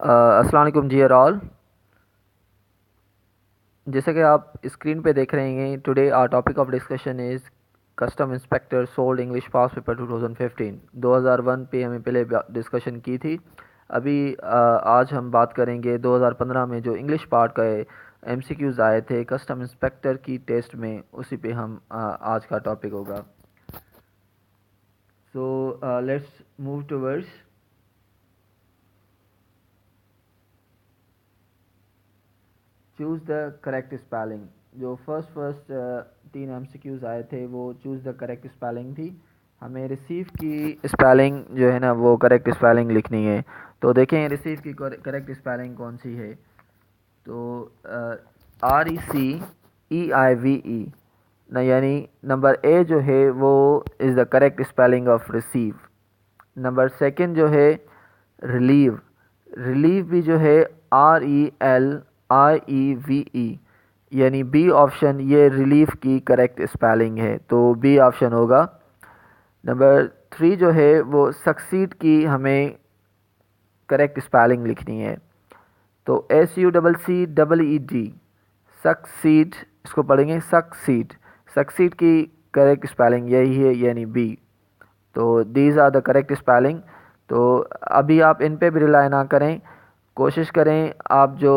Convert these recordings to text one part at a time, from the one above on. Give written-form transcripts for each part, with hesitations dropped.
अस्सलाम वालेकुम जी ऑल। जैसे कि आप स्क्रीन पे देख रहे हैं, today our topic of discussion is custom inspector solved English pass paper 2015। 2001 पे हमें पहले डिस्कशन की थी। अभी आज हम बात करेंगे 2015 में जो इंग्लिश पार्ट का एमसीक्यूज़ आए थे कस्टम इंस्पेक्टर की टेस्ट में, उसी पे हम आज का टॉपिक होगा। सो let's move towards choose the correct spelling. जो फर्स्ट 3 एमसीक्यूज़ आए थे वो चूज़ द करेक्ट स्पेलिंग थी। हमें रिसीव की स्पेलिंग जो है ना वो करेक्ट स्पेलिंग लिखनी है। तो देखें रिसीव की करेक्ट स्पेलिंग कौन सी है। तो RECEIVE न, यानी नंबर ए जो है वो is the correct spelling of receive. Number second जो है रिलीव, रिलीव भी जो है RELIEVE, यानी बी ऑप्शन ये रिलीफ की करेक्ट स्पेलिंग है, तो बी ऑप्शन होगा। नंबर 3 जो है वो सक्सीड की हमें करेक्ट स्पेलिंग लिखनी है। तो SUCCEED, सक्सीड, इसको पढ़ेंगे सक्सीड। सक्सीड की करेक्ट स्पेलिंग यही है, यानी बी। तो these are the correct spelling. तो अभी आप इन पे भी रिलाई ना करें, कोशिश करें आप जो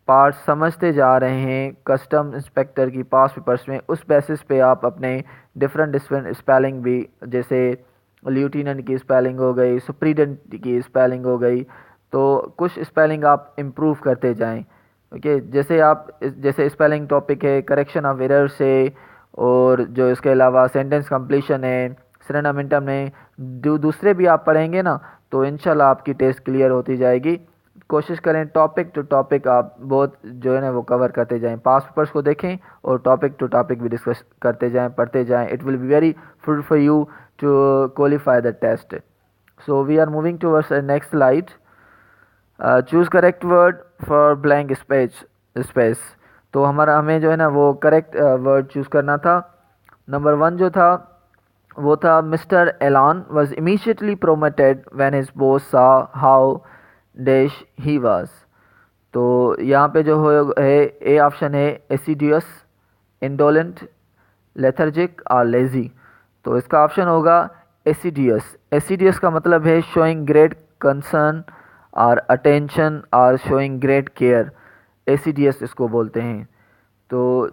पार्ट समझते जा रहे हैं कस्टम इंस्पेक्टर की पास पेपर्स में, उस बेसिस पे आप अपने डिफरेंट स्पेलिंग भी, जैसे ल्यूटिनेंट की स्पेलिंग हो गई, सुप्रीडेंट की स्पेलिंग हो गई, तो कुछ स्पेलिंग आप इम्प्रूव करते जाएं। ओके, जैसे स्पेलिंग टॉपिक है करेक्शन ऑफ एरर्स है, और जो इसके अलावा सेंटेंस कंप्लीशन है, सिनोनिम है, दूसरे भी आप पढ़ेंगे ना, तो इंशाल्लाह आपकी टेस्ट क्लियर होती जाएगी। कोशिश करें टॉपिक टू टॉपिक आप बहुत जो है ना वो कवर करते जाएं, पास पेपर्स को देखें और टॉपिक टू टॉपिक भी डिस्कस करते जाएं, पढ़ते जाएं। It will be very fruitful for you to qualify the test. So we are moving towards next slide. Choose correct word for blank space. तो हमें जो है ना वो करेक्ट वर्ड चूज़ करना था। नंबर 1 जो था वो था मिस्टर एलान was immediately promoted when his boss सा हाउ डैश ही वाज। तो यहाँ पे जो है ए ऑप्शन है एसिडियस, इंडोलेंट, लेथर्जिक और लेजी। तो इसका ऑप्शन होगा एसिडियस। एसिडियस का मतलब है शोइंग ग्रेट कंसर्न और अटेंशन और शोइंग ग्रेट केयर, एसिडियस इसको बोलते हैं। तो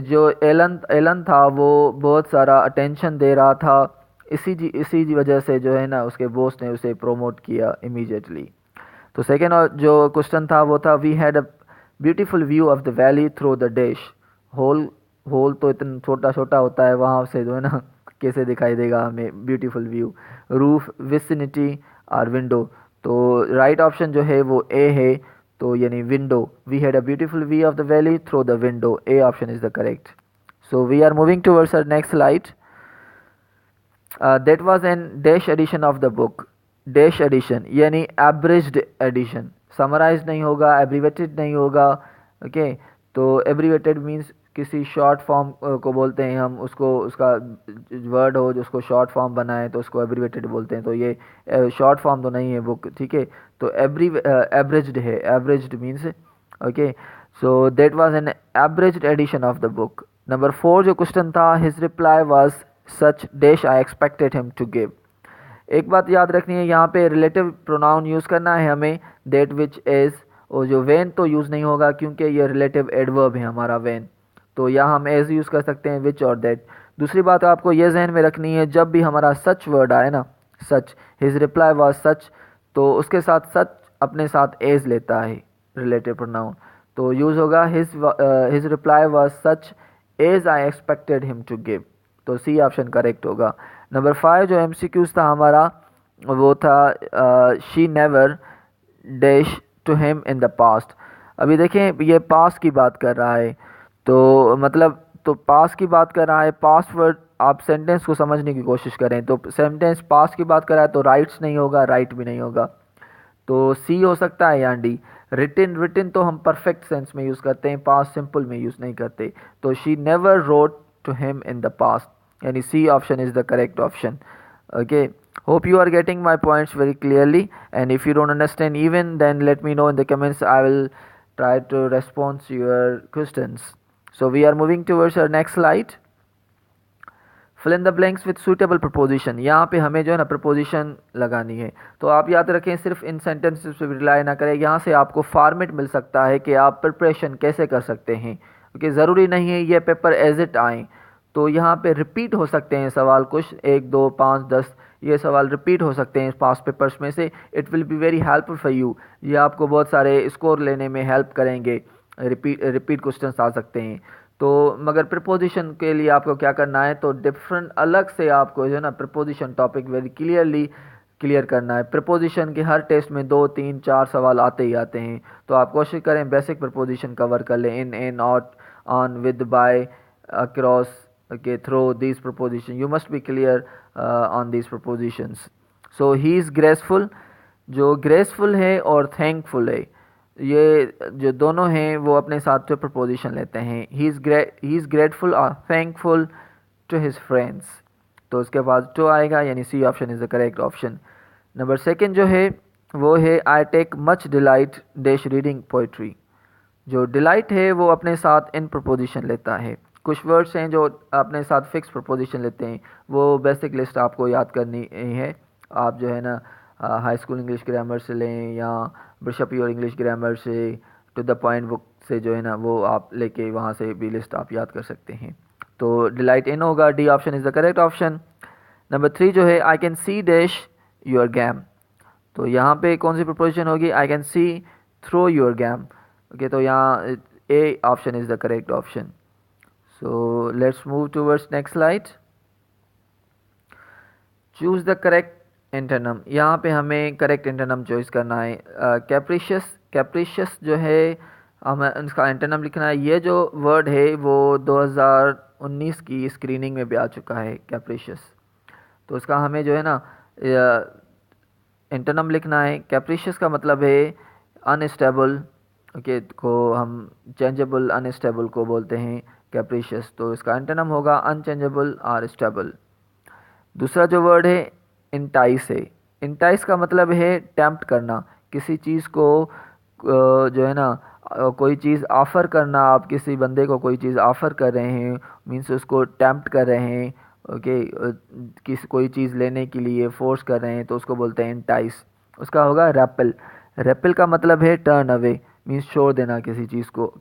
जो एलन एलन था वो बहुत सारा अटेंशन दे रहा था, इसी वजह से जो है ना उसके बॉस ने उसे प्रोमोट किया इमीडिएटली। तो सेकेंड जो क्वेश्चन था वो था we had a beautiful view of the valley through the dash. Hole, hole तो इतना छोटा छोटा होता है, वहाँ से जो है ना कैसे दिखाई देगा हमें ब्यूटीफुल व्यू। रूफ, विसिनिटी और विंडो। तो राइट ऑप्शन जो है वो ए है, तो यानी window. We had a beautiful view of the valley through the window, A option is the correct. So we are moving towards our next slide. That was an dash edition of the book. Dash edition यानी abridged edition, summarize नहीं होगा, abbreviated नहीं होगा। Okay, तो abbreviated means किसी short form को बोलते हैं हम, उसको उसका वर्ड हो जो उसको शॉर्ट फॉर्म बनाए तो उसको एब्रीवेटेड बोलते हैं। तो ये शॉर्ट फॉर्म तो नहीं है बुक, ठीक है। तो एब्रिज्ड है, abridged means. Okay, so that was an abridged edition of the book. Number 4 जो क्वेश्चन था his reply was such dash I expected him to give. एक बात याद रखनी है, यहाँ पे रिलेटिव प्रोनाउन यूज़ करना है हमें, दैट विच इज़, और जो वेन तो यूज़ नहीं होगा क्योंकि ये रिलेटिव एडवर्ब है हमारा वेन। तो यहाँ हम एज यूज़ कर सकते हैं, विच और दैट। दूसरी बात आपको ये जहन में रखनी है, जब भी हमारा सच वर्ड आए ना, such, his reply was such, तो उसके साथ सच अपने साथ एज लेता है रिलेटिव प्रोनाउन। तो यूज़ होगा his reply was such as I expected him to give. तो सी ऑप्शन करेक्ट होगा। नंबर 5 जो एमसीक्यूज था हमारा वो था she never dash to him in the past. अभी देखें ये पास्ट की बात कर रहा है, तो मतलब तो पास्ट की बात कर रहा है, पास्ट वर्ड आप सेंटेंस को समझने की कोशिश करें। तो सेंटेंस पास्ट की बात कर रहा है तो राइट्स नहीं होगा, राइट भी नहीं होगा। तो सी हो सकता है या डी। रिटिन, रिटिन तो हम परफेक्ट सेंस में यूज़ करते हैं, पास्ट सिंपल में यूज़ नहीं करते। तो she never wrote to him in the past, यानी सी option is the correct option. Okay, Hope you are getting my points very clearly, and if you don't understand even, then let me know in the comments. I will try to respond to your questions. So we are moving towards our next slide. Fill in the blanks with suitable preposition. यहाँ पे हमें जो है ना preposition लगानी है। तो आप याद रखें, सिर्फ इन सेंटेंसेस पे रिलाई ना करें। यहाँ से आपको फॉर्मेट मिल सकता है कि आप प्रिपरेशन कैसे कर सकते हैं, क्योंकि ज़रूरी नहीं है ये पेपर एज इट आए। तो यहाँ पे रिपीट हो सकते हैं सवाल, कुछ 1 2 5 10 ये सवाल रिपीट हो सकते हैं पास्ट पेपर्स में से। It will be very helpful for you. ये आपको बहुत सारे स्कोर लेने में हेल्प करेंगे। रिपीट क्वेश्चन आ सकते हैं। तो मगर प्रपोजिशन के लिए आपको क्या करना है, तो डिफरेंट अलग से आपको जो है ना preposition topic very clearly clear करना है। प्रपोजिशन के हर टेस्ट में 2 3 4 सवाल आते ही आते हैं। तो आप कोशिश करें बेसिक प्रपोजिशन कवर कर लें। In out, on, with, by, across, okay, through these prepositions you must be clear on these prepositions. So he is graceful, जो graceful है और thankful है, ये जो दोनों हैं वो अपने साथ जो प्रपोजिशन लेते हैं। ही इज़ ग्रेटफुल और थैंकफुल टू हिज फ्रेंड्स। तो उसके बाद टू आएगा, यानी सी option is the correct option. Number second जो है वो है I take much delight dash reading poetry. जो डिलाइट है वो अपने साथ इन प्रपोजिशन लेता है। कुछ वर्ड्स हैं जो अपने साथ फिक्स प्रपोजिशन लेते हैं, वो बेसिक लिस्ट आपको याद करनी है। आप जो है ना हाई स्कूल इंग्लिश ग्रामर से लें या ब्रशअप योर इंग्लिश ग्रामर से, टू द पॉइंट बुक से जो है ना वो आप लेके वहाँ से भी लिस्ट आप याद कर सकते हैं। तो डिलाइट इन होगा, D option is the correct option. Number 3 जो है I can see dash your game. तो यहाँ पे कौन सी प्रपोजिशन होगी, I can see through your game. Okay, तो यहाँ A option is the correct option. So let's move towards next slide. Choose the correct antonym. यहाँ पे हमें करेक्ट एंटोनम चॉइस करना है। कैप्रिशियस, कैप्रिशियस जो है हमें इसका एंटोनम लिखना है। ये जो वर्ड है वो 2019 की स्क्रीनिंग में भी आ चुका है, कैप्रिशियस। तो उसका हमें जो है ना एंटोनम लिखना है। कैप्रिशियस का मतलब है अनस्टेबल, ओके, को हम चेंजेबल अनस्टेबल को बोलते हैं कैप्रिशियस। तो इसका एंटोनम होगा अनचेंजेबल और स्टेबल। दूसरा जो वर्ड है इंटाइस है। इंटाइस का मतलब है टेम्प्ट करना, किसी चीज़ को जो है ना कोई चीज़ ऑफ़र करना। आप किसी बंदे को कोई चीज़ ऑफ़र कर रहे हैं, मीन्स उसको टेम्प्ट कर रहे हैं, ओके, कोई चीज़ लेने के लिए फोर्स कर रहे हैं, तो उसको बोलते हैं इंटाइस। उसका होगा रेपल। रेपल का मतलब है टर्न अवे, मीन्स छोड़ देना किसी चीज़ को।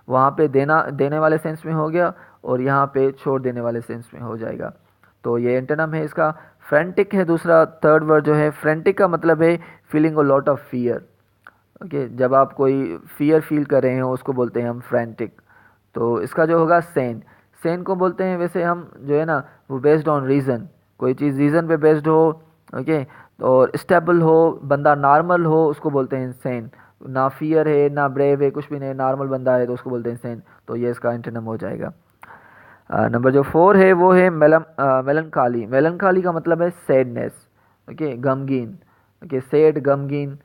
वहाँ पे देने वाले सेंस में हो गया और यहाँ पे छोड़ देने वाले सेंस में हो जाएगा। तो ये एंटोनम है इसका। फ्रेंटिक है दूसरा, थर्ड वर्ड जो है। फ्रेंटिक का मतलब है feeling a lot of fear. Okay, जब आप कोई फियर फील कर रहे हो उसको बोलते हैं हम फ्रेंटिक। तो इसका जो होगा सेन। सेन को बोलते हैं वैसे हम जो है ना वो बेस्ड ऑन रीज़न, कोई चीज़ रीज़न पे बेस्ड हो, ओके, और स्टेबल हो, बंदा नॉर्मल हो, उसको बोलते हैं सेन। ना फियर है ना ब्रेव है, कुछ भी नहीं, नॉर्मल बंदा है तो उसको बोलते हैं सेन। तो ये इसका एंटोनिम हो जाएगा। नंबर जो 4 है वो है मेलनकाली। मेलनकाली का मतलब है सैडनेस, ओके, गमगीन, ओके, सैड गमगीन।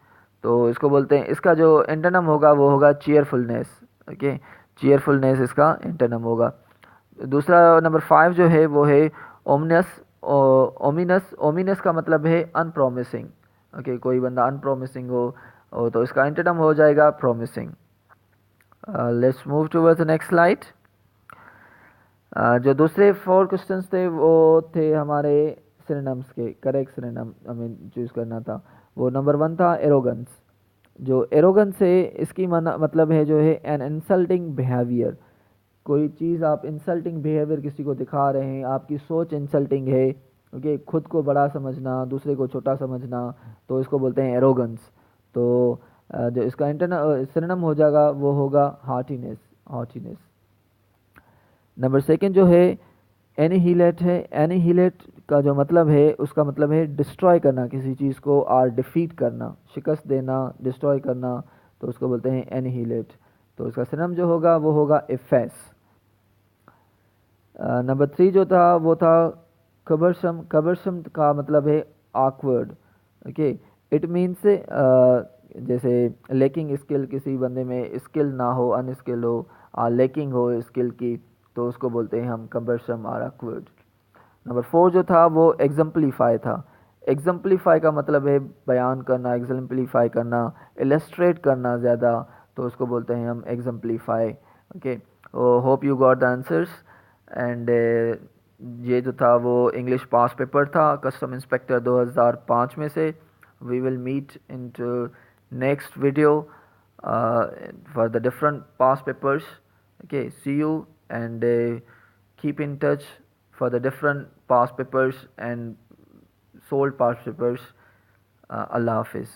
तो इसको बोलते हैं, इसका जो एंटोनिम होगा वो होगा चीयरफुलनेस, ओके, चीयरफुलनेस इसका एंटोनिम होगा। दूसरा नंबर 5 जो है वो है ओमिनस। ओमिनस, ओमिनस का मतलब है अनप्रॉमिसिंग, ओके, कोई बंदा अनप्रॉमिसिंग हो तो इसका एंटोनिम हो जाएगा promising. Let's move towards the next slide. जो दूसरे 4 क्वेश्चंस थे वो थे हमारे सिनोनिम्स के। करेक्ट सिनोनिम हमें चूज़ करना था। वो नंबर 1 था एरोगेंस। जो एरोगेंस है इसकी मतलब है जो है एन इंसल्टिंग बिहेवियर। कोई चीज़ आप इंसल्टिंग बिहेवियर किसी को दिखा रहे हैं, आपकी सोच इंसल्टिंग है, ओके, खुद को बड़ा समझना, दूसरे को छोटा समझना, तो इसको बोलते हैं एरोगेंस। तो जो इसका सिनोनिम हो जाएगा वो होगा हॉटीनेस, हॉटीनेस। नंबर सेकंड जो है एनिहिलेट है। एनिहिलेट का जो मतलब है उसका मतलब है डिस्ट्रॉय करना किसी चीज़ को और डिफीट करना, शिकस्त देना, डिस्ट्रॉय करना, तो उसको बोलते हैं एनिहिलेट। तो इसका सिनोनिम जो होगा वो होगा इफेस। नंबर 3 जो था वो था कबरसम। कबरसम का मतलब है ऑकवर्ड, ओके, इट मीन्स जैसे लेकिंग स्किल, किसी बंदे में स्किल ना हो, अनस्किल हो, लेकिंग हो स्किल की, तो उसको बोलते हैं हम कबरसम और ऑकवर्ड। नंबर 4 जो था वो एग्जाम्पलीफाई था। एग्जाम्पलीफाई का मतलब है बयान करना, एग्जाम्पलीफाई करना, इलस्ट्रेट करना ज़्यादा, तो उसको बोलते हैं हम exemplify. Okay, hope you got the answers. And ये जो था वो इंग्लिश पास पेपर था कस्टम इंस्पेक्टर 2005 में से। We will meet in next video for the different past papers. Okay, see you, and keep in touch for the different past papers and sold past papers. Allah Hafiz.